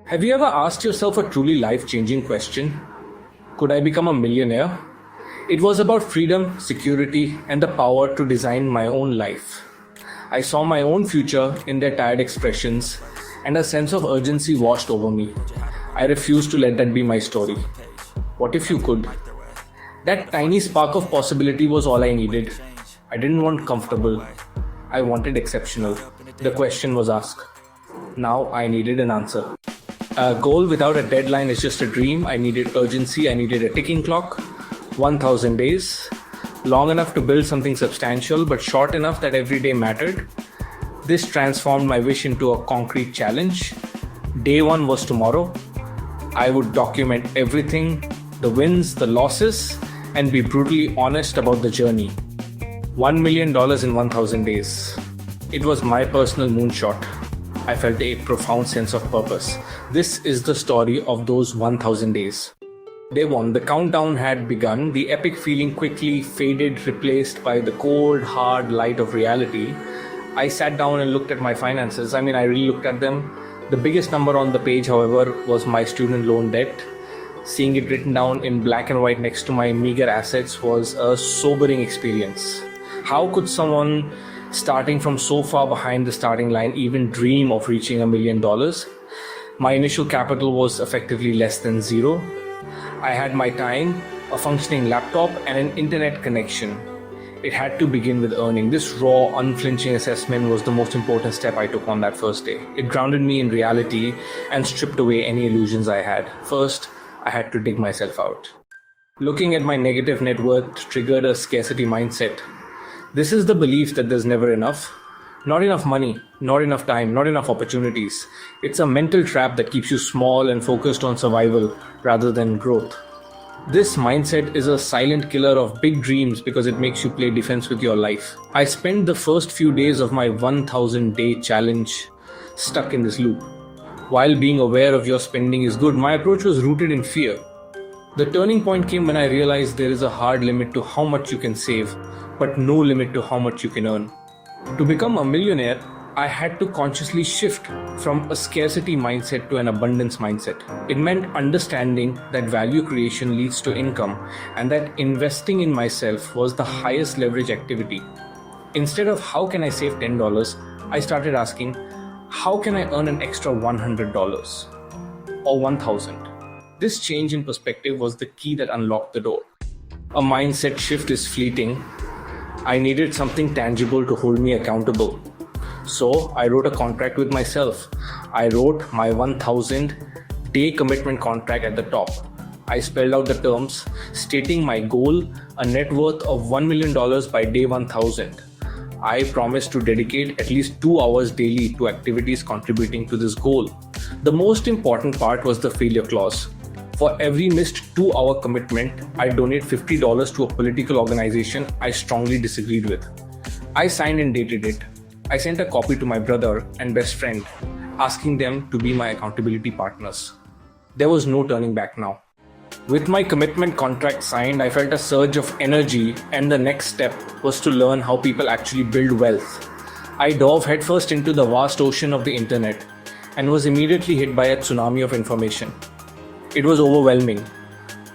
Have you ever asked yourself a truly life-changing question? Could I become a millionaire? It was about freedom, security, and the power to design my own life. I saw my own future in their tired expressions, and a sense of urgency washed over me. I refused to let that be my story. What if you could? That tiny spark of possibility was all I needed. I didn't want comfortable. I wanted exceptional. The question was asked. Now I needed an answer. A goal without a deadline is just a dream. I needed urgency. I needed a ticking clock. 1000 days. Long enough to build something substantial, but short enough that every day mattered. This transformed my wish into a concrete challenge. Day one was tomorrow. I would document everything, the wins, the losses, and be brutally honest about the journey. $1 million in 1000 days. It was my personal moonshot. I felt a profound sense of purpose. This is the story of those 1000 days. Day one, the countdown had begun. The epic feeling quickly faded, replaced by the cold, hard light of reality. I sat down and looked at my finances. I really looked at them. The biggest number on the page, however, was my student loan debt. Seeing it written down in black and white next to my meager assets was a sobering experience. How could someone starting from so far behind the starting line even dream of reaching $1 million? My initial capital was effectively less than zero. I had my time, a functioning laptop, and an internet connection. It had to begin with earning. This raw, unflinching assessment was the most important step I took on that first day. It grounded me in reality and stripped away any illusions I had. First, I had to dig myself out. Looking at my negative net worth triggered a scarcity mindset. This is the belief that there's never enough. Not enough money, not enough time, not enough opportunities. It's a mental trap that keeps you small and focused on survival rather than growth. This mindset is a silent killer of big dreams because it makes you play defense with your life. I spent the first few days of my 1000-day challenge stuck in this loop. While being aware of your spending is good, my approach was rooted in fear. The turning point came when I realized there is a hard limit to how much you can save, but no limit to how much you can earn. To become a millionaire, I had to consciously shift from a scarcity mindset to an abundance mindset. It meant understanding that value creation leads to income and that investing in myself was the highest leverage activity. Instead of how can I save $10, I started asking, how can I earn an extra $100 or $1,000? This change in perspective was the key that unlocked the door. A mindset shift is fleeting. I needed something tangible to hold me accountable. So I wrote a contract with myself. I wrote my 1000-day commitment contract at the top. I spelled out the terms, stating my goal, a net worth of $1 million by day 1000. I promised to dedicate at least 2 hours daily to activities contributing to this goal. The most important part was the failure clause. For every missed 2-hour commitment, I donate $50 to a political organization I strongly disagreed with. I signed and dated it. I sent a copy to my brother and best friend, asking them to be my accountability partners. There was no turning back now. With my commitment contract signed, I felt a surge of energy, and the next step was to learn how people actually build wealth. I dove headfirst into the vast ocean of the internet and was immediately hit by a tsunami of information. It was overwhelming,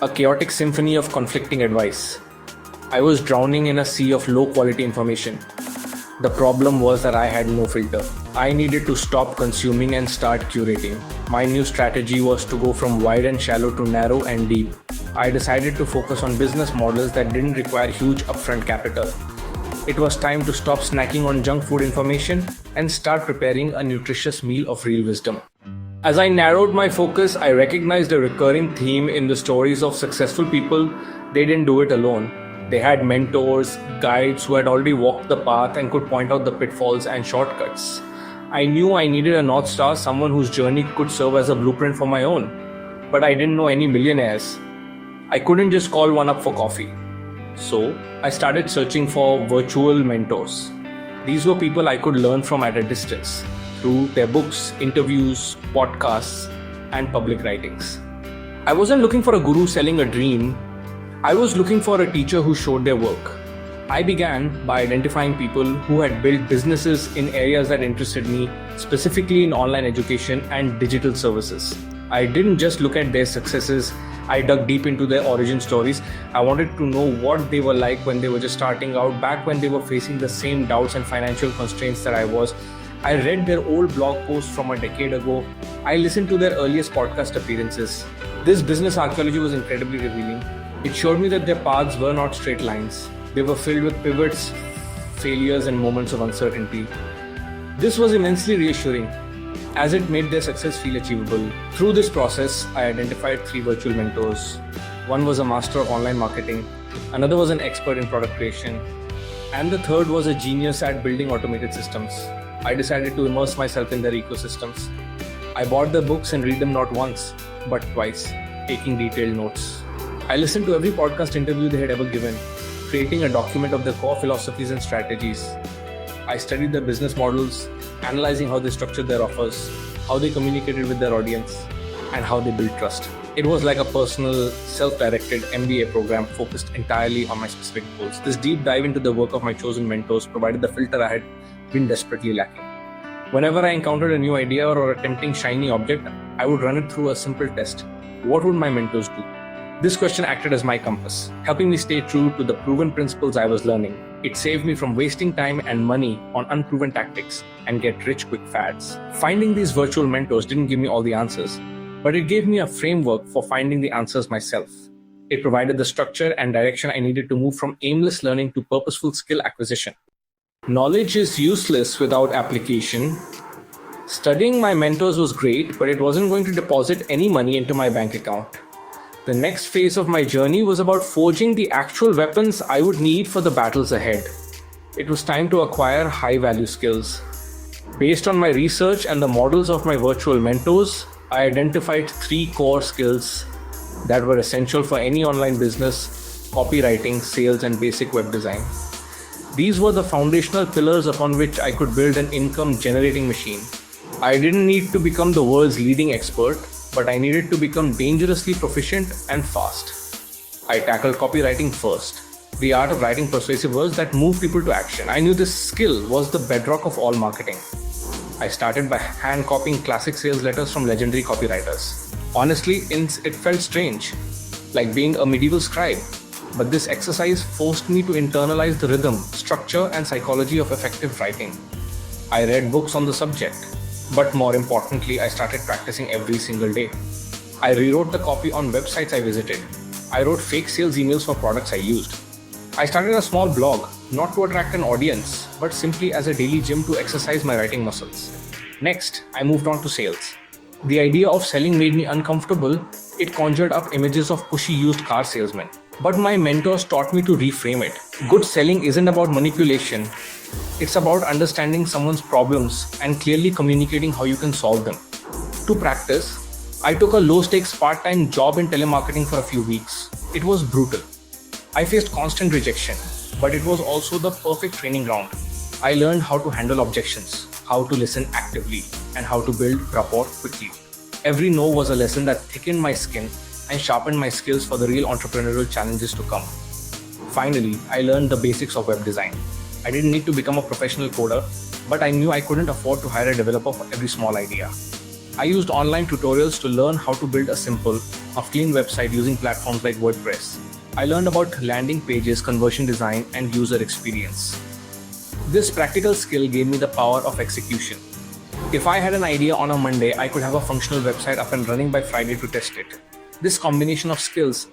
a chaotic symphony of conflicting advice. I was drowning in a sea of low-quality information. The problem was that I had no filter. I needed to stop consuming and start curating. My new strategy was to go from wide and shallow to narrow and deep. I decided to focus on business models that didn't require huge upfront capital. It was time to stop snacking on junk food information and start preparing a nutritious meal of real wisdom. As I narrowed my focus, I recognized a recurring theme in the stories of successful people. They didn't do it alone. They had mentors, guides who had already walked the path and could point out the pitfalls and shortcuts. I knew I needed a North Star, someone whose journey could serve as a blueprint for my own. But I didn't know any millionaires. I couldn't just call one up for coffee. So I started searching for virtual mentors. These were people I could learn from at a distance, through their books, interviews, podcasts, and public writings. I wasn't looking for a guru selling a dream. I was looking for a teacher who showed their work. I began by identifying people who had built businesses in areas that interested me, specifically in online education and digital services. I didn't just look at their successes, I dug deep into their origin stories. I wanted to know what they were like when they were just starting out, back when they were facing the same doubts and financial constraints that I was. I read their old blog posts from a decade ago. I listened to their earliest podcast appearances. This business archaeology was incredibly revealing. It showed me that their paths were not straight lines. They were filled with pivots, failures, and moments of uncertainty. This was immensely reassuring, as it made their success feel achievable. Through this process, I identified 3 virtual mentors. One was a master of online marketing, another was an expert in product creation, and the third was a genius at building automated systems. I decided to immerse myself in their ecosystems. I bought their books and read them not once, but twice, taking detailed notes. I listened to every podcast interview they had ever given, creating a document of their core philosophies and strategies. I studied their business models, analyzing how they structured their offers, how they communicated with their audience, and how they built trust. It was like a personal, self-directed MBA program focused entirely on my specific goals. This deep dive into the work of my chosen mentors provided the filter I had been desperately lacking. Whenever I encountered a new idea or a tempting shiny object, I would run it through a simple test. What would my mentors do? This question acted as my compass, helping me stay true to the proven principles I was learning. It saved me from wasting time and money on unproven tactics and get-rich-quick fads. Finding these virtual mentors didn't give me all the answers, but it gave me a framework for finding the answers myself. It provided the structure and direction I needed to move from aimless learning to purposeful skill acquisition. Knowledge is useless without application. Studying my mentors was great, but it wasn't going to deposit any money into my bank account. The next phase of my journey was about forging the actual weapons I would need for the battles ahead. It was time to acquire high-value skills. Based on my research and the models of my virtual mentors, I identified 3 core skills that were essential for any online business: copywriting, sales, and basic web design. These were the foundational pillars upon which I could build an income-generating machine. I didn't need to become the world's leading expert, but I needed to become dangerously proficient and fast. I tackled copywriting first, the art of writing persuasive words that move people to action. I knew this skill was the bedrock of all marketing. I started by hand copying classic sales letters from legendary copywriters. Honestly, it felt strange, like being a medieval scribe, but this exercise forced me to internalize the rhythm, structure, and psychology of effective writing. I read books on the subject, but more importantly, I started practicing every single day. I rewrote the copy on websites I visited. I wrote fake sales emails for products I used. I started a small blog, not to attract an audience, but simply as a daily gym to exercise my writing muscles. Next, I moved on to sales. The idea of selling made me uncomfortable. It conjured up images of pushy used car salesmen. But my mentors taught me to reframe it. Good selling isn't about manipulation. It's about understanding someone's problems and clearly communicating how you can solve them. To practice, I took a low-stakes part-time job in telemarketing for a few weeks. It was brutal. I faced constant rejection, but it was also the perfect training ground. I learned how to handle objections, how to listen actively, and how to build rapport quickly. Every no was a lesson that thickened my skin and sharpened my skills for the real entrepreneurial challenges to come. Finally, I learned the basics of web design. I didn't need to become a professional coder, but I knew I couldn't afford to hire a developer for every small idea. I used online tutorials to learn how to build a simple, clean website using platforms like WordPress. I learned about landing pages, conversion design, and user experience. This practical skill gave me the power of execution. If I had an idea on a Monday, I could have a functional website up and running by Friday to test it. This combination of skills,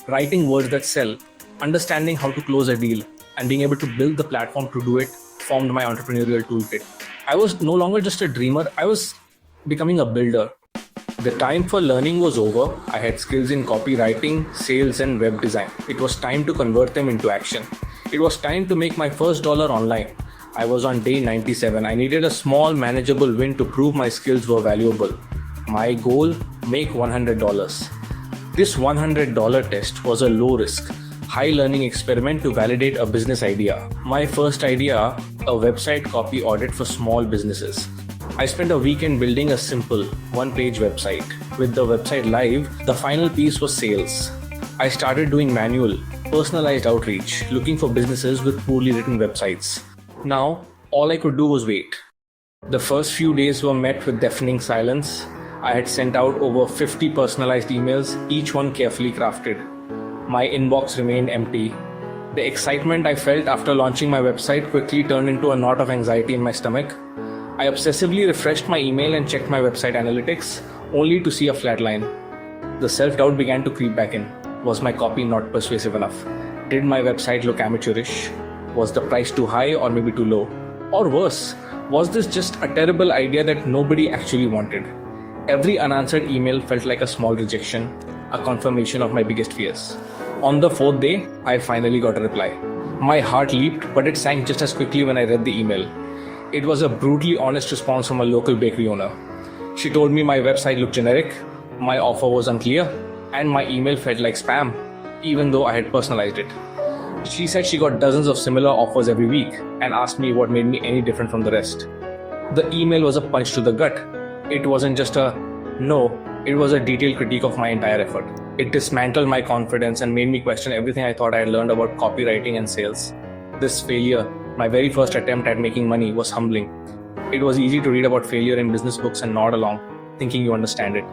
writing words that sell, understanding how to close a deal, and being able to build the platform to do it, formed my entrepreneurial toolkit. I was no longer just a dreamer, I was becoming a builder. The time for learning was over. I had skills in copywriting, sales, and web design. It was time to convert them into action. It was time to make my first dollar online. I was on day 97. I needed a small, manageable win to prove my skills were valuable. My goal, make $100. This $100 test was a low-risk, high-learning experiment to validate a business idea. My first idea, a website copy audit for small businesses. I spent a weekend building a simple, one-page website. With the website live, the final piece was sales. I started doing manual, personalized outreach, looking for businesses with poorly written websites. Now, all I could do was wait. The first few days were met with deafening silence. I had sent out over 50 personalized emails, each one carefully crafted. My inbox remained empty. The excitement I felt after launching my website quickly turned into a knot of anxiety in my stomach. I obsessively refreshed my email and checked my website analytics, only to see a flat line. The self-doubt began to creep back in. Was my copy not persuasive enough? Did my website look amateurish? Was the price too high or maybe too low? Or worse, was this just a terrible idea that nobody actually wanted? Every unanswered email felt like a small rejection, a confirmation of my biggest fears. On the fourth day, I finally got a reply. My heart leaped, but it sank just as quickly when I read the email. It was a brutally honest response from a local bakery owner. She told me my website looked generic, my offer was unclear, and my email felt like spam, even though I had personalized it. She said she got dozens of similar offers every week and asked me what made me any different from the rest. The email was a punch to the gut. It wasn't just a no, it was a detailed critique of my entire effort. It dismantled my confidence and made me question everything I thought I had learned about copywriting and sales. This failure, my very first attempt at making money, was humbling. It was easy to read about failure in business books and nod along, thinking you understand it.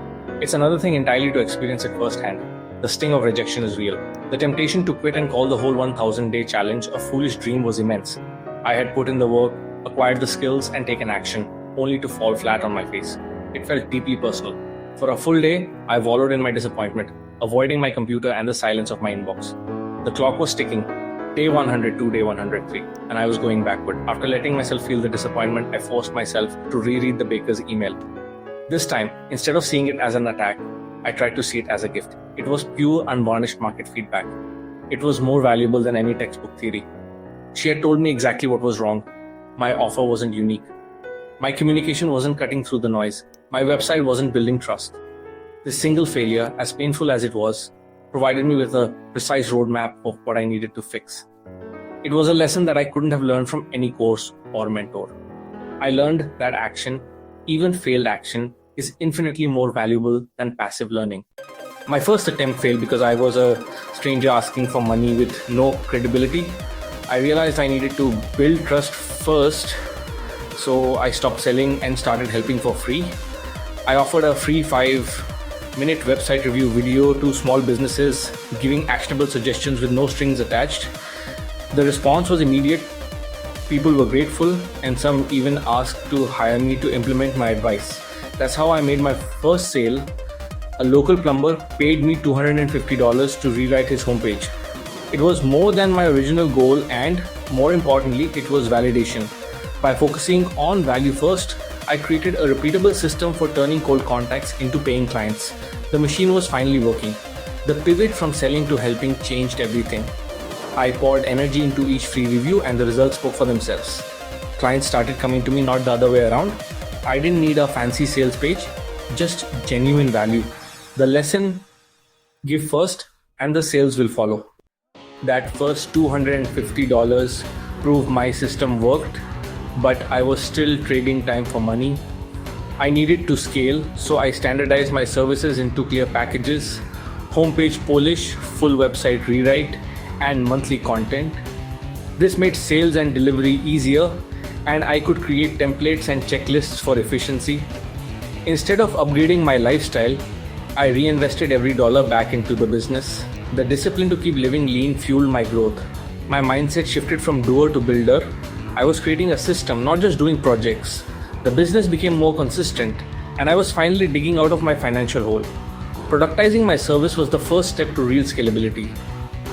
It's another thing entirely to experience it firsthand. The sting of rejection is real. The temptation to quit and call the whole 1000-day challenge a foolish dream was immense. I had put in the work, acquired the skills, and taken action, only to fall flat on my face. It felt deeply personal. For a full day, I wallowed in my disappointment, avoiding my computer and the silence of my inbox. The clock was ticking. Day 102, day 103, and I was going backward. After letting myself feel the disappointment, I forced myself to reread the baker's email. This time, instead of seeing it as an attack, I tried to see it as a gift. It was pure, unvarnished market feedback. It was more valuable than any textbook theory. She had told me exactly what was wrong. My offer wasn't unique. My communication wasn't cutting through the noise. My website wasn't building trust. This single failure, as painful as it was, provided me with a precise roadmap of what I needed to fix. It was a lesson that I couldn't have learned from any course or mentor. I learned that action, even failed action, is infinitely more valuable than passive learning. My first attempt failed because I was a stranger asking for money with no credibility. I realized I needed to build trust first, so I stopped selling and started helping for free. I offered a free 5-minute website review video to small businesses, giving actionable suggestions with no strings attached. The response was immediate. People were grateful, and some even asked to hire me to implement my advice. That's how I made my first sale. A local plumber paid me $250 to rewrite his homepage. It was more than my original goal, and more importantly, it was validation. By focusing on value first, I created a repeatable system for turning cold contacts into paying clients. The machine was finally working. The pivot from selling to helping changed everything. I poured energy into each free review, and the results spoke for themselves. Clients started coming to me, not the other way around. I didn't need a fancy sales page, just genuine value. The lesson: give first and the sales will follow. That first $250 proved my system worked, but I was still trading time for money. I needed to scale, so I standardized my services into clear packages: homepage polish, full website rewrite, and monthly content. This made sales and delivery easier, and I could create templates and checklists for efficiency. Instead of upgrading my lifestyle, I reinvested every dollar back into the business. The discipline to keep living lean fueled my growth. My mindset shifted from doer to builder. I was creating a system, not just doing projects. The business became more consistent, and I was finally digging out of my financial hole. Productizing my service was the first step to real scalability.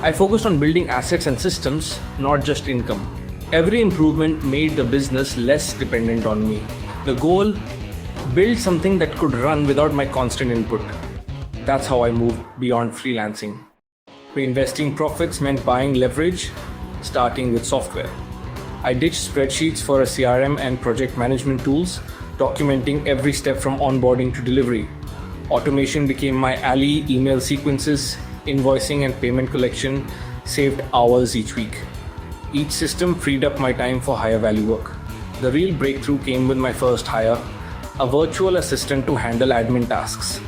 I focused on building assets and systems, not just income. Every improvement made the business less dependent on me. The goal: build something that could run without my constant input. That's how I moved beyond freelancing. Reinvesting profits meant buying leverage, starting with software. I ditched spreadsheets for a CRM and project management tools, documenting every step from onboarding to delivery. Automation became my ally. Email sequences, invoicing, and payment collection saved hours each week. Each system freed up my time for higher value work. The real breakthrough came with my first hire, a virtual assistant to handle admin tasks.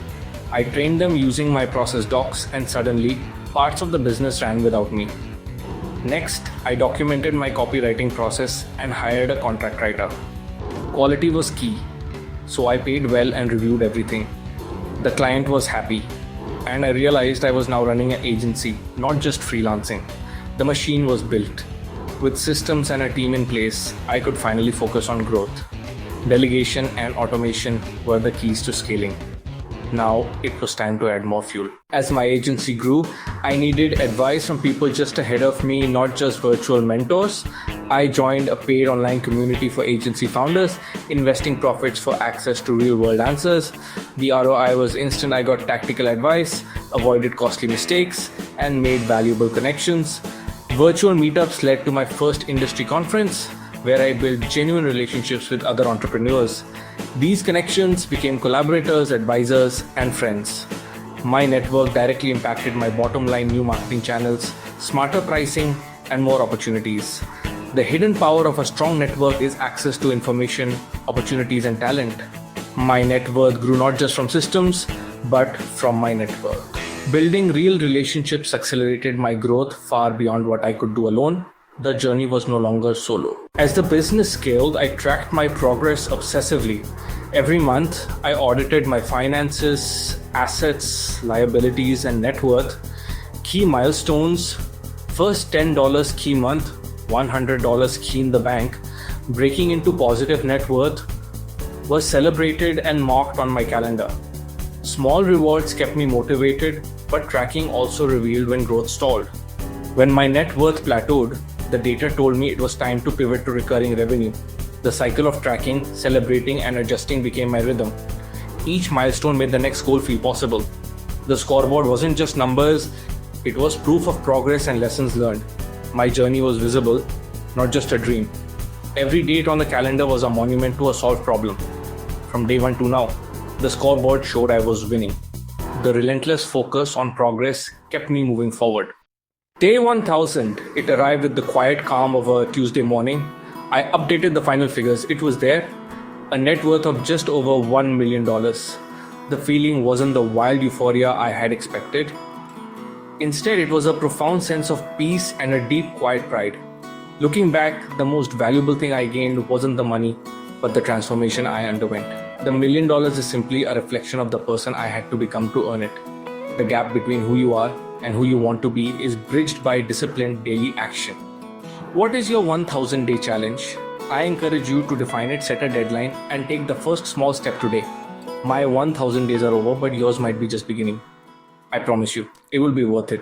I trained them using my process docs, and suddenly, Parts of the business ran without me. Next, I documented my copywriting process and hired a contract writer. Quality was key, so I paid well and reviewed everything. The client was happy, and I realized I was now running an agency, not just freelancing. The machine was built. With systems and a team in place, I could finally focus on growth. Delegation and automation were the keys to scaling. Now it was time to add more fuel. As my agency grew, I needed advice from people just ahead of me, not just virtual mentors. I joined a paid online community for agency founders, investing profits for access to real-world answers. The ROI was instant. I got tactical advice, avoided costly mistakes, and made valuable connections. Virtual meetups led to my first industry conference, where I built genuine relationships with other entrepreneurs. These connections became collaborators, advisors, and friends. My network directly impacted my bottom line: new marketing channels, smarter pricing, and more opportunities. The hidden power of a strong network is access to information, opportunities, and talent. My net worth grew not just from systems, but from my network. Building real relationships accelerated my growth far beyond what I could do alone. The journey was no longer solo. As the business scaled, I tracked my progress obsessively. Every month, I audited my finances, assets, liabilities, and net worth. Key milestones: first $10 key month, $100 key in the bank. Breaking into positive net worth was celebrated and marked on my calendar. Small rewards kept me motivated, but tracking also revealed when growth stalled. When my net worth plateaued, the data told me it was time to pivot to recurring revenue. The cycle of tracking, celebrating, and adjusting became my rhythm. Each milestone made the next goal feel possible. The scoreboard wasn't just numbers, it was proof of progress and lessons learned. My journey was visible, not just a dream. Every date on the calendar was a monument to a solved problem. From day one to now, the scoreboard showed I was winning. The relentless focus on progress kept me moving forward. Day 1000, it arrived with the quiet calm of a Tuesday morning. I updated the final figures. It was there, a net worth of just over $1 million. The feeling wasn't the wild euphoria I had expected. Instead, it was a profound sense of peace and a deep, quiet pride. Looking back, the most valuable thing I gained wasn't the money, but the transformation I underwent. The $1 million is simply a reflection of the person I had to become to earn it. The gap between who you are and who you want to be is bridged by disciplined daily action. What is your 1000-day challenge? I encourage you to define it, set a deadline, and take the first small step today. My 1000 days are over, but yours might be just beginning. I promise you, it will be worth it.